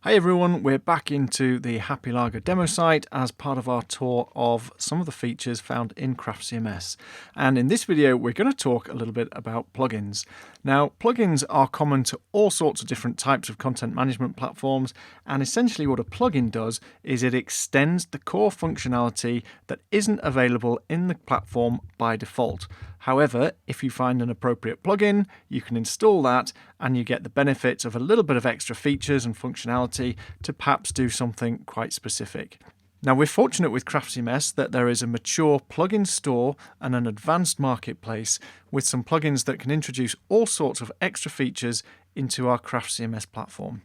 Hi everyone, we're back into the Happy Lager demo site as part of our tour of some of the features found in Craft CMS. And in this video, we're going to talk a little bit about plugins. Now, plugins are common to all sorts of different types of content management platforms, and essentially what a plugin does is it extends the core functionality that isn't available in the platform by default. However, if you find an appropriate plugin, you can install that and you get the benefits of a little bit of extra features and functionality to perhaps do something quite specific. Now, we're fortunate with Craft CMS that there is a mature plugin store and an advanced marketplace with some plugins that can introduce all sorts of extra features into our Craft CMS platform.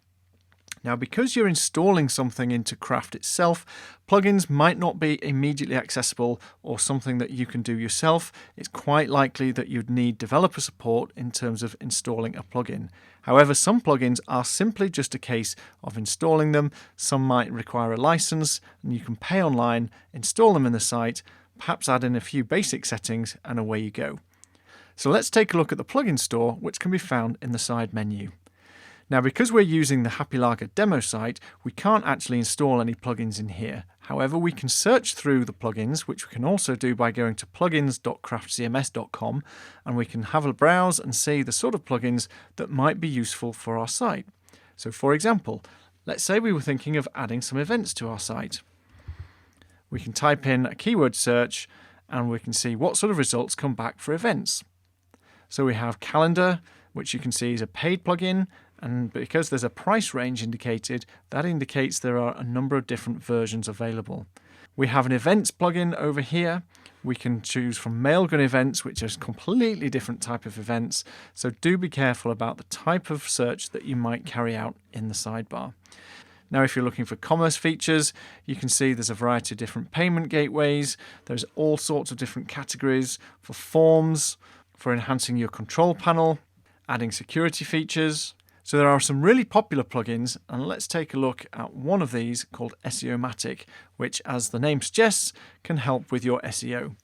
Now, because you're installing something into Craft itself, plugins might not be immediately accessible or something that you can do yourself. It's quite likely that you'd need developer support in terms of installing a plugin. However, some plugins are simply just a case of installing them. Some might require a license, and you can pay online, install them in the site, perhaps add in a few basic settings, and away you go. So let's take a look at the plugin store, which can be found in the side menu. Now, because we're using the Happy Lager demo site, we can't actually install any plugins in here. However, we can search through the plugins, which we can also do by going to plugins.craftcms.com, and we can have a browse and see the sort of plugins that might be useful for our site. So, for example, let's say we were thinking of adding some events to our site. We can type in a keyword search and we can see what sort of results come back for events. So we have calendar, which you can see is a paid plugin, and because there's a price range indicated, that indicates there are a number of different versions available. We have an events plugin over here. We can choose from Mailgun events, which is a completely different type of events, so do be careful about the type of search that you might carry out in the sidebar. Now, if you're looking for commerce features, you can see there's a variety of different payment gateways. There's all sorts of different categories for forms, for enhancing your control panel, adding security features. So there are some really popular plugins, and let's take a look at one of these called SEOmatic, which, as the name suggests, can help with your SEO.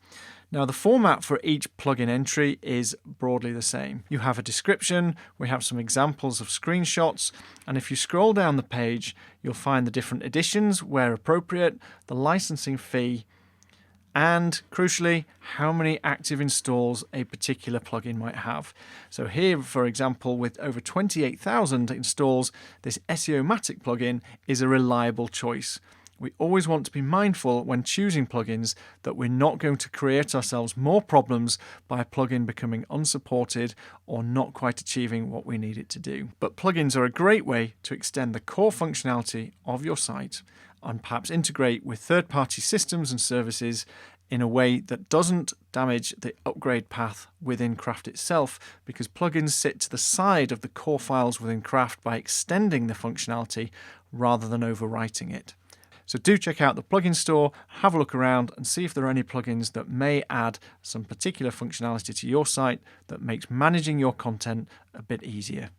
Now, the format for each plugin entry is broadly the same. You have a description, we have some examples of screenshots, and if you scroll down the page, you'll find the different editions where appropriate, the licensing fee, and crucially, how many active installs a particular plugin might have. So here, for example, with over 28,000 installs, this SEOmatic plugin is a reliable choice. We always want to be mindful when choosing plugins that we're not going to create ourselves more problems by a plugin becoming unsupported or not quite achieving what we need it to do. But plugins are a great way to extend the core functionality of your site and perhaps integrate with third-party systems and services in a way that doesn't damage the upgrade path within Craft itself, because plugins sit to the side of the core files within Craft by extending the functionality rather than overwriting it. So do check out the plugin store, have a look around and see if there are any plugins that may add some particular functionality to your site that makes managing your content a bit easier.